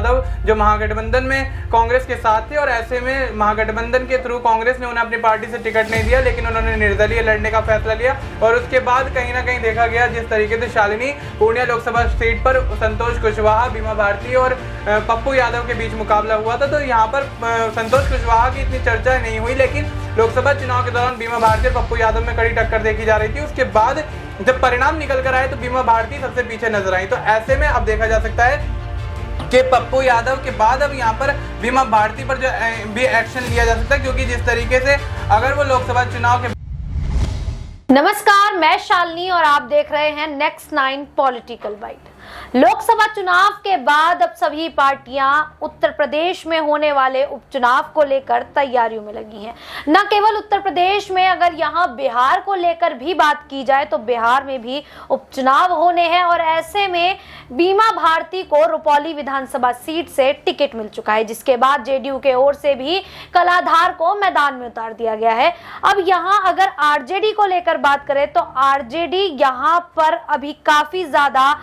यादव जो महागठबंधन में कांग्रेस के साथ थे और ऐसे में महागठबंधन के थ्रू कांग्रेस ने उन्हें अपनी पार्टी से टिकट नहीं दिया, लेकिन उन्होंने निर्दलीय लड़ने का फैसला लिया। और उसके बाद कहीं ना कहीं देखा गया जिस तरीके से शालिनी पूर्णिया लोकसभा सीट पर संतोष कुशवाहा, बीमा भारती और पप्पू यादव के बीच मुकाबला हुआ था, तो यहाँ पर संतोष कुशवाहा की इतनी चर्चा नहीं हुई, लेकिन लोकसभा चुनाव के दौरान बीमा भारती और पप्पू यादव में कड़ी टक्कर देखी जा रही थी। उसके बाद जब परिणाम निकल कर आए तो बीमा भारती सबसे पीछे नजर आई। तो ऐसे में अब देखा जा सकता है कि पप्पू यादव के बाद अब यहाँ पर बीमा भारती पर जो भी एक्शन लिया जा सकता है, क्योंकि जिस तरीके से अगर वो लोकसभा चुनाव के नमस्कार, मैं शालिनी और आप देख रहे हैं नेक्स्ट 9 पॉलिटिकल बाइट। लोकसभा चुनाव के बाद अब सभी पार्टियां उत्तर प्रदेश में होने वाले उपचुनाव को लेकर तैयारियों में लगी हैं। न केवल उत्तर प्रदेश में, अगर यहां बिहार को लेकर भी बात की जाए तो बिहार में भी उपचुनाव होने हैं और ऐसे में बीमा भारती को रुपौली विधानसभा सीट से टिकट मिल चुका है, जिसके बाद जेडीयू के ओर से भी कलाधार को मैदान में उतार दिया गया है। अब यहां अगर आरजेडी को लेकर बात करें तो आरजेडी यहां पर अभी काफी ज्यादा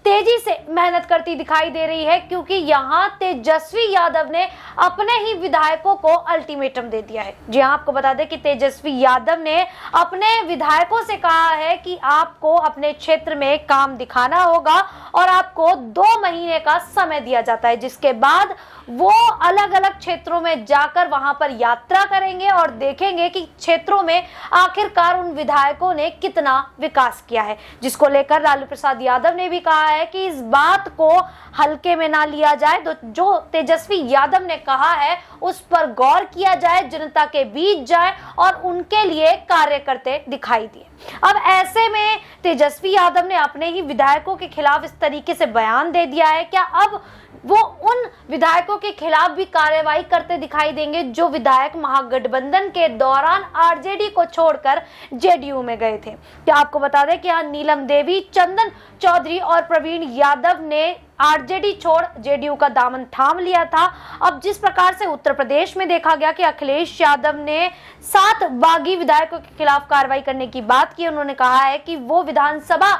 तेजी से मेहनत करती दिखाई दे रही है, क्योंकि यहां तेजस्वी यादव ने अपने ही विधायकों को अल्टीमेटम दे दिया है। जी हां, आपको बता दें कि तेजस्वी यादव ने अपने विधायकों से कहा है कि आपको अपने क्षेत्र में काम दिखाना होगा और आपको 2 महीने का समय दिया जाता है, जिसके बाद वो अलग अलग क्षेत्रों में जाकर वहां पर यात्रा करेंगे और देखेंगे कि क्षेत्रों में आखिरकार उन विधायकों ने कितना विकास किया है, जिसको लेकर लालू प्रसाद यादव ने भी कहा है कि इस बात को हल्के में ना लिया जाए, तो जो तेजस्वी यादव ने कहा है उस पर गौर किया जाए, जनता के बीच जाए और उनके लिए कार्य करते दिखाई दिए। अब ऐसे में तेजस्वी यादव ने अपने ही विधायकों के खिलाफ इस तरीके से बयान दे दिया है, क्या अब वो उन विधायकों के खिलाफ भी कार्रवाई करते दिखाई देंगे जो विधायक महागठबंधन के दौरान आरजेडी को छोड़कर जेडीयू में गए थे? क्या आपको बता दें कि यहाँ नीलम देवी, चंदन चौधरी और प्रवीण यादव ने आरजेडी छोड़ जेडीयू का दामन थाम लिया था। अब जिस प्रकार से उत्तर प्रदेश में देखा गया कि अखिलेश यादव ने 7 बागी विधायकों के खिलाफ कार्रवाई करने की बात की, उन्होंने कहा है कि वो विधानसभा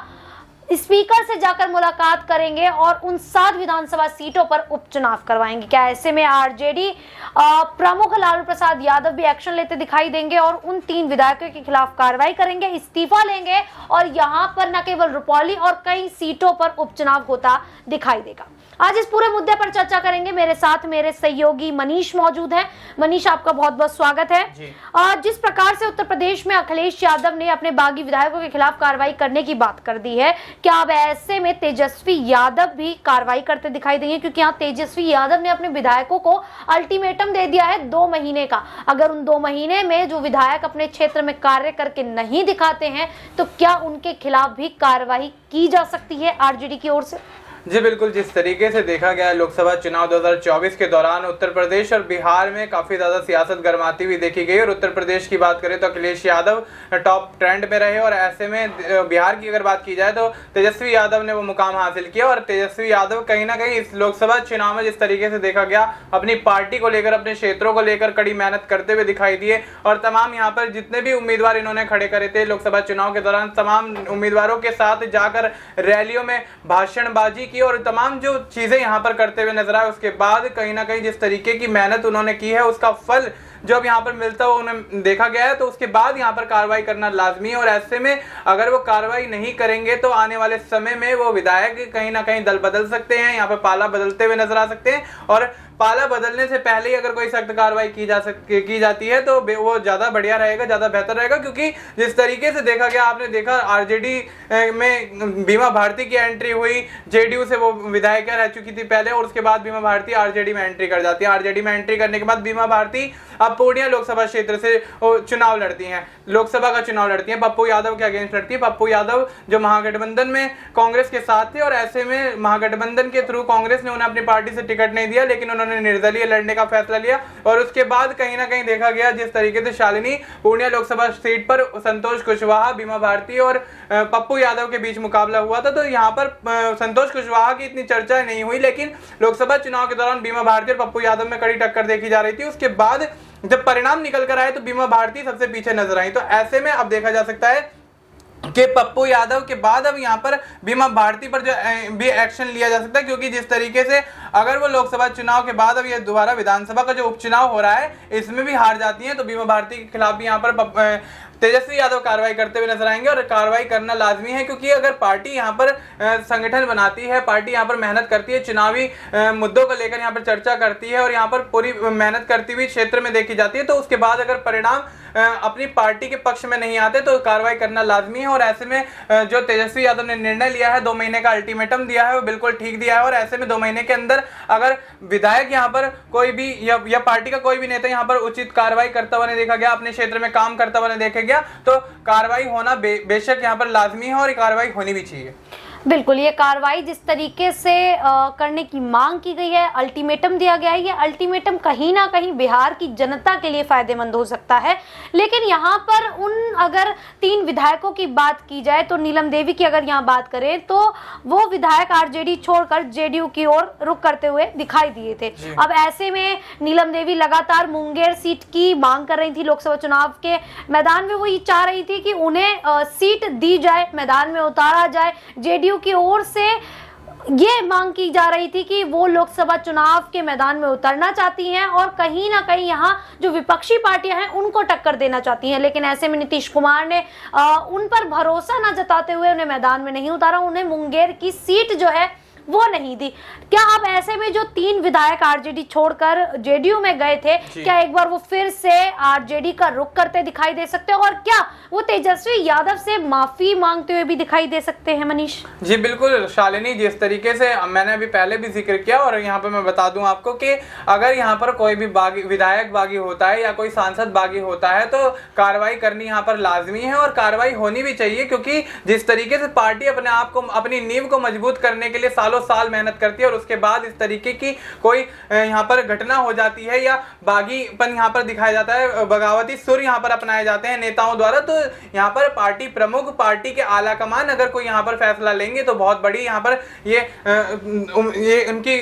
स्पीकर से जाकर मुलाकात करेंगे और उन 7 विधानसभा सीटों पर उपचुनाव करवाएंगे। क्या ऐसे में आरजेडी प्रमुख लालू प्रसाद यादव भी एक्शन लेते दिखाई देंगे और उन 3 विधायकों के खिलाफ कार्रवाई करेंगे, इस्तीफा लेंगे और यहां पर न केवल रुपौली और कई सीटों पर उपचुनाव होता दिखाई देगा? आज इस पूरे मुद्दे पर चर्चा करेंगे। मेरे साथ मेरे सहयोगी मनीष मौजूद हैं। मनीष, आपका बहुत बहुत स्वागत है। जिस प्रकार से उत्तर प्रदेश में अखिलेश यादव ने अपने बागी विधायकों के खिलाफ कार्रवाई करने की बात कर दी है, क्या अब ऐसे में तेजस्वी यादव भी कार्रवाई करते दिखाई देंगे? क्योंकि यहाँ तेजस्वी यादव ने अपने विधायकों को अल्टीमेटम दे दिया है 2 महीने का। अगर उन 2 महीने में जो विधायक अपने क्षेत्र में कार्य करके नहीं दिखाते हैं तो क्या उनके खिलाफ भी कार्रवाई की जा सकती है आरजेडी की ओर से? जी बिल्कुल, जिस तरीके से देखा गया लोकसभा चुनाव 2024 के दौरान उत्तर प्रदेश और बिहार में काफी ज्यादा सियासत गर्माती हुई देखी गई। और उत्तर प्रदेश की बात करें तो अखिलेश यादव टॉप ट्रेंड में रहे और ऐसे में बिहार की अगर बात की जाए तो तेजस्वी यादव ने वो मुकाम हासिल किया। और तेजस्वी यादव कहीं ना कहीं इस लोकसभा चुनाव में जिस तरीके से देखा गया अपनी पार्टी को लेकर, अपने क्षेत्रों को लेकर कड़ी मेहनत करते हुए दिखाई दिए। और तमाम यहाँ पर जितने भी उम्मीदवार इन्होंने खड़े करे थे लोकसभा चुनाव के दौरान, तमाम उम्मीदवारों के साथ जाकर रैलियों में भाषणबाजी की और तमाम जो चीजें यहां पर करते हुए नजर आए। उसके बाद कहीं ना कहीं जिस तरीके की मेहनत उन्होंने की है उसका फल जो अब यहाँ पर मिलता हुआ उन्हें देखा गया है, तो उसके बाद यहाँ पर कार्रवाई करना लाजमी है। और ऐसे में अगर वो कार्रवाई नहीं करेंगे तो आने वाले समय में वो विधायक कहीं ना कहीं दल बदल सकते हैं, यहाँ पर पाला बदलते हुए नजर आ सकते हैं। और पाला बदलने से पहले ही अगर कोई सख्त कार्रवाई की जाती है तो वो ज्यादा बढ़िया रहेगा, ज्यादा बेहतर रहेगा। क्योंकि जिस तरीके से देखा गया, आपने देखा आरजेडी में बीमा भारती की एंट्री हुई, जेडीयू से वो विधायक रह चुकी थी पहले और उसके बाद बीमा भारती आरजेडी में एंट्री कर जाती है। आरजेडी में एंट्री करने के बाद बीमा भारती अब पूर्णिया लोकसभा क्षेत्र से चुनाव लड़ती हैं, लोकसभा का चुनाव लड़ती हैं, पप्पू यादव के अगेंस्ट लड़ती है। पप्पू यादव जो महागठबंधन में कांग्रेस के साथ थे और ऐसे में महागठबंधन के थ्रू कांग्रेस ने उन्हें अपनी पार्टी से टिकट नहीं दिया, लेकिन उन्होंने निर्दलीय लड़ने का फैसला लिया। और उसके बाद कहीं ना कहीं देखा गया जिस तरीके से शालिनी पूर्णिया लोकसभा सीट पर संतोष कुशवाहा, बीमा भारती और पप्पू यादव के बीच मुकाबला हुआ था, तो यहाँ पर संतोष कुशवाहा की इतनी चर्चा नहीं हुई, लेकिन लोकसभा चुनाव के दौरान बीमा भारती और पप्पू यादव में कड़ी टक्कर देखी जा रही थी। उसके बाद जब परिणाम निकल कर आए तो बीमा भारती सबसे पीछे नजर आई। तो ऐसे में अब देखा जा सकता है कि पप्पू यादव के बाद अब यहाँ पर बीमा भारती पर जो भी एक्शन लिया जा सकता है, क्योंकि जिस तरीके से अगर वो लोकसभा चुनाव के बाद अब ये दोबारा विधानसभा का जो उपचुनाव हो रहा है इसमें भी हार जाती हैं तो बीमा भारती के खिलाफ भी यहाँ पर तेजस्वी यादव कार्रवाई करते हुए नजर आएंगे और कार्रवाई करना लाजमी है, क्योंकि अगर पार्टी यहाँ पर संगठन बनाती है, पार्टी यहाँ पर मेहनत करती है, चुनावी मुद्दों को लेकर यहाँ पर चर्चा करती है और यहाँ पर पूरी मेहनत करती हुई क्षेत्र में देखी जाती है, तो उसके बाद अगर परिणाम अपनी पार्टी के पक्ष में नहीं आते तो कार्रवाई करना लाजमी है। और ऐसे में जो तेजस्वी यादव ने निर्णय लिया है, 2 महीने का अल्टीमेटम दिया है, वो बिल्कुल ठीक दिया है। और ऐसे में 2 महीने के अंदर अगर विधायक यहाँ पर कोई भी या पार्टी का कोई भी नेता यहाँ पर उचित कार्रवाई करता हुआ नहीं देखा गया, अपने क्षेत्र में काम करता हुआ नहीं देखा गया, तो कार्रवाई होना बेशक यहाँ पर लाजमी है और कार्रवाई होनी भी चाहिए। बिल्कुल, ये कार्रवाई जिस तरीके से करने की मांग की गई है, अल्टीमेटम दिया गया है, ये अल्टीमेटम कहीं ना कहीं बिहार की जनता के लिए फायदेमंद हो सकता है। लेकिन यहाँ पर अगर 3 विधायकों की बात की जाए तो नीलम देवी की अगर यहाँ बात करें तो वो विधायक आरजेडी छोड़कर जेडीयू की ओर रुख करते हुए दिखाई दिए थे। अब ऐसे में नीलम देवी लगातार मुंगेर सीट की मांग कर रही थी, लोकसभा चुनाव के मैदान में वो ये चाह रही थी कि उन्हें सीट दी जाए, मैदान में उतारा जाए। जेडीयू की ओर से ये मांग की जा रही थी कि वो लोकसभा चुनाव के मैदान में उतरना चाहती हैं और कहीं ना कहीं यहाँ जो विपक्षी पार्टियां हैं उनको टक्कर देना चाहती हैं। लेकिन ऐसे में नीतीश कुमार ने उन पर भरोसा न जताते हुए उन्हें मैदान में नहीं उतारा, उन्हें मुंगेर की सीट जो है वो नहीं दी। क्या अब ऐसे में जो 3 विधायक आरजेडी छोड़कर जेडीयू में गए थे, क्या एक बार वो फिर से आरजेडी का रुख करते दिखाई दे सकते हैं और क्या वो तेजस्वी यादव से माफी मांगते हुए भी दिखाई दे सकते हैं? मनीष जी बिल्कुल शालिनी, जिस तरीके से मैंने अभी पहले भी जिक्र किया और यहाँ पे मैं बता दूं आपको कि अगर यहाँ पर कोई भी विधायक बागी होता है या कोई सांसद बागी होता है तो कार्रवाई करनी यहाँ पर लाजमी है और कार्रवाई होनी भी चाहिए, क्योंकि जिस तरीके से पार्टी अपने आप को, अपनी नींव को मजबूत करने के लिए सालों साल मेहनत करती है और उसके बाद इस तरीके की कोई यहाँ पर घटना हो जाती है या बागीपन यहाँ पर दिखाया जाता है, बगावती सुर यहाँ पर अपनाए जाते हैं नेताओं द्वारा, तो यहाँ पर पार्टी प्रमुख, पार्टी के आला कमान अगर कोई यहाँ पर फैसला लेंगे तो बहुत बड़ी यहाँ पर ये उनकी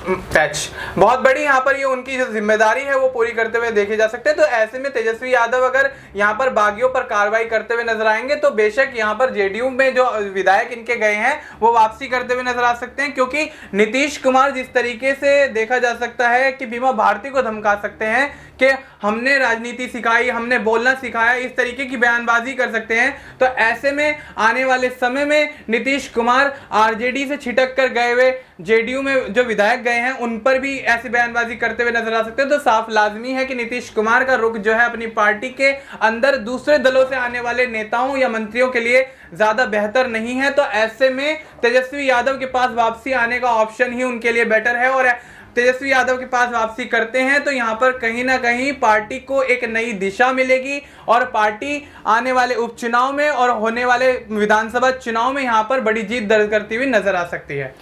बहुत बड़ी यहाँ पर ये उनकी जो जिम्मेदारी है वो पूरी करते हुए देखे जा सकते हैं। तो ऐसे में तेजस्वी यादव अगर यहाँ पर बागियों पर कार्रवाई करते हुए नजर आएंगे तो बेशक यहाँ पर जेडीयू में जो विधायक इनके गए हैं वो वापसी करते हुए नजर आ सकते हैं, क्योंकि नीतीश कुमार जिस तरीके से देखा जा सकता है कि बीमा भारती को धमका सकते हैं कि हमने राजनीति सिखाई, हमने बोलना सिखाया, इस तरीके की बयानबाजी कर सकते हैं। तो ऐसे में आने वाले समय में नीतीश कुमार आरजेडी से छिटक कर गए हुए जेडीयू में जो विधायक गए हैं उन पर भी ऐसी बयानबाजी करते हुए नजर आ सकते हैं। तो साफ लाजमी है कि नीतीश कुमार का रुख जो है अपनी पार्टी के अंदर दूसरे दलों से आने वाले नेताओं या मंत्रियों के लिए ज्यादा बेहतर नहीं है। तो ऐसे में तेजस्वी यादव के पास वापसी आने का ऑप्शन ही उनके लिए बेटर है और तेजस्वी यादव के पास वापसी करते हैं तो यहाँ पर कहीं ना कहीं पार्टी को एक नई दिशा मिलेगी और पार्टी आने वाले उपचुनाव में और होने वाले विधानसभा चुनाव में यहाँ पर बड़ी जीत दर्ज करती हुई नजर आ सकती है।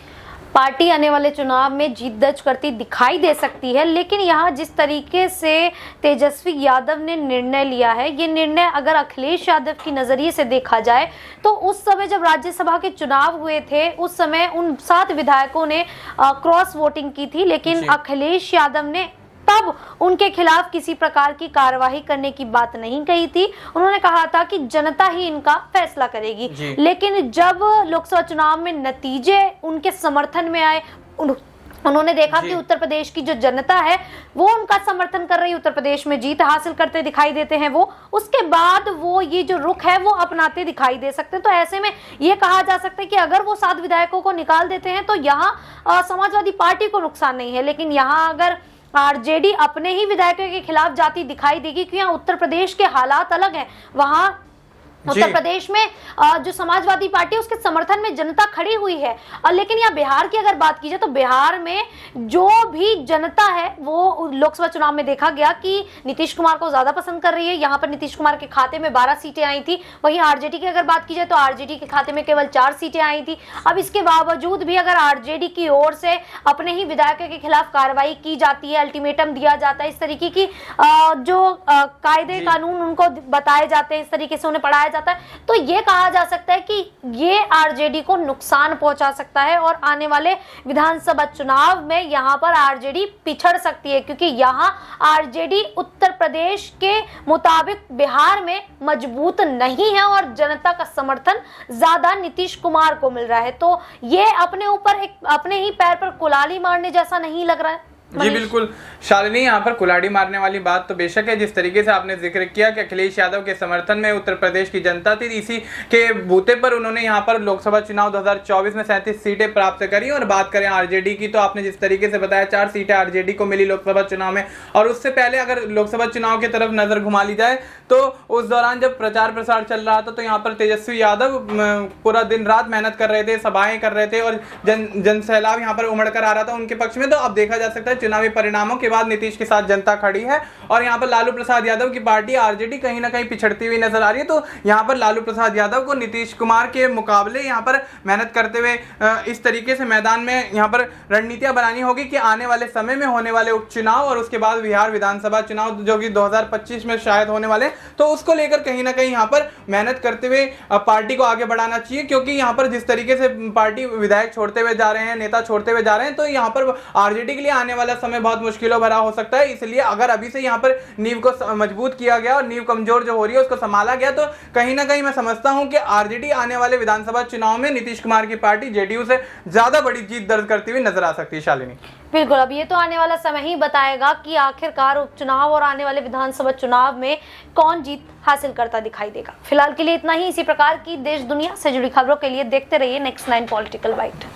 पार्टी आने वाले चुनाव में जीत दर्ज करती दिखाई दे सकती है। लेकिन यहाँ जिस तरीके से तेजस्वी यादव ने निर्णय लिया है, ये निर्णय अगर अखिलेश यादव की नज़रिए से देखा जाए तो उस समय जब राज्यसभा के चुनाव हुए थे उस समय उन 7 विधायकों ने क्रॉस वोटिंग की थी, लेकिन अखिलेश यादव ने तब उनके खिलाफ किसी प्रकार की कार्यवाही करने की बात नहीं कही थी। उन्होंने कहा था कि जनता ही इनका फैसला करेगी। लेकिन जब लोकसभा चुनाव में नतीजे उनके समर्थन में आए, उन्होंने देखा कि उत्तर प्रदेश की जो जनता है वो उनका समर्थन कर रही, उत्तर प्रदेश में जीत हासिल करते दिखाई देते हैं वो, उसके बाद वो ये जो रुख है वो अपनाते दिखाई दे सकते हैं। तो ऐसे में ये कहा जा सकता है कि अगर वो 7 विधायकों को निकाल देते हैं तो यहाँ समाजवादी पार्टी को नुकसान नहीं है, लेकिन यहाँ अगर आरजेडी अपने ही विधायकों के खिलाफ जाती दिखाई देगी, क्योंकि यहाँ उत्तर प्रदेश के हालात अलग हैं। वहां उत्तर प्रदेश में जो समाजवादी पार्टी है उसके समर्थन में जनता खड़ी हुई है। लेकिन यहाँ बिहार की अगर बात की जाए तो बिहार में जो भी जनता है वो लोकसभा चुनाव में देखा गया कि नीतीश कुमार को ज्यादा पसंद कर रही है। यहाँ पर नीतीश कुमार के खाते में 12 सीटें आई थी, वहीं आरजेडी की अगर बात की जाए तो आरजेडी के खाते में केवल 4 सीटें आई थी। अब इसके बावजूद भी अगर आरजेडी की ओर से अपने ही विधायकों के खिलाफ कार्रवाई की जाती है, अल्टीमेटम दिया जाता है, इस तरीके की जो कायदे कानून उनको बताए जाते हैं, इस तरीके से उन्हें पढ़ाया जाता है, तो ये कहा जा सकता है कि ये आरजेडी को नुकसान पहुंचा सकता है और आने वाले विधानसभा चुनाव में यहाँ पर आरजेडी पिछड़ सकती है, क्योंकि यहाँ आरजेडी उत्तर प्रदेश के मुताबिक बिहार में मजबूत नहीं है और जनता का समर्थन ज्यादा नीतीश कुमार को मिल रहा है। तो ये अपने ऊपर एक अपने ही पैर पर कुल्हाड़ी मारने जैसा नहीं लग रहा है? जी बिल्कुल शालिनी, यहाँ पर कुल्हाड़ी मारने वाली बात तो बेशक है। जिस तरीके से आपने जिक्र किया कि अखिलेश यादव के समर्थन में उत्तर प्रदेश की जनता थी, इसी के बूते पर उन्होंने यहाँ पर लोकसभा चुनाव 2024 में 37 सीटें प्राप्त करी। और बात करें आरजेडी की, तो आपने जिस तरीके से बताया 4 सीटें आरजेडी को मिली लोकसभा चुनाव में। और उससे पहले अगर लोकसभा चुनाव की तरफ नजर घुमा ली जाए तो उस दौरान जब प्रचार प्रसार चल रहा था तो यहाँ पर तेजस्वी यादव पूरा दिन रात मेहनत कर रहे थे, सभाएं कर रहे थे और जन सैलाब यहाँ पर उमड़ कर आ रहा था उनके पक्ष में। तो अब देखा जा सकता है चुनावी परिणामों के बाद नीतीश के साथ जनता खड़ी है और यहाँ पर लालू प्रसाद यादव की पार्टी आरजेडी कहीं ना कहीं पिछड़ती हुई नजर आ रही है। तो यहाँ पर लालू प्रसाद यादव को नीतीश कुमार के मुकाबले यहाँ पर मेहनत करते हुए इस तरीके से मैदान में यहाँ पर रणनीतियां बनानी होगी कि आने वाले समय में होने वाले उपचुनाव और उसके बाद बिहार विधानसभा चुनाव जो कि 2025 में शायद होने वाले, तो उसको लेकर कहीं ना कहीं यहाँ पर मेहनत करते हुए पार्टी को आगे बढ़ाना चाहिए। क्योंकि यहाँ पर जिस तरीके से पार्टी विधायक छोड़ते हुए जा रहे हैं, नेता छोड़ते हुए जा रहे हैं, तो यहाँ पर आरजेडी के लिए आने वाला समय बहुत मुश्किलों भरा हो सकता है। इसलिए अगर अभी से यहाँ पर नींव को मजबूत किया गया और नींव कमजोर जो हो रही है उसको संभाला गया, तो कहीं ना कहीं मैं समझता हूं कि आरजेडी आने वाले विधानसभा चुनाव में नीतीश कुमार की पार्टी जेडीयू से ज्यादा बड़ी जीत दर्ज करती हुई नजर आ सकती है। शालिनी बिल्कुल, अब ये तो आने वाला समय ही बताएगा कि आखिरकार उपचुनाव और आने वाले विधानसभा चुनाव में कौन जीत हासिल करता दिखाई देगा। फिलहाल के लिए इतना ही। इसी प्रकार की देश दुनिया से जुड़ी खबरों के लिए देखते रहिए नेक्स्ट 9 पॉलिटिकल बाइट।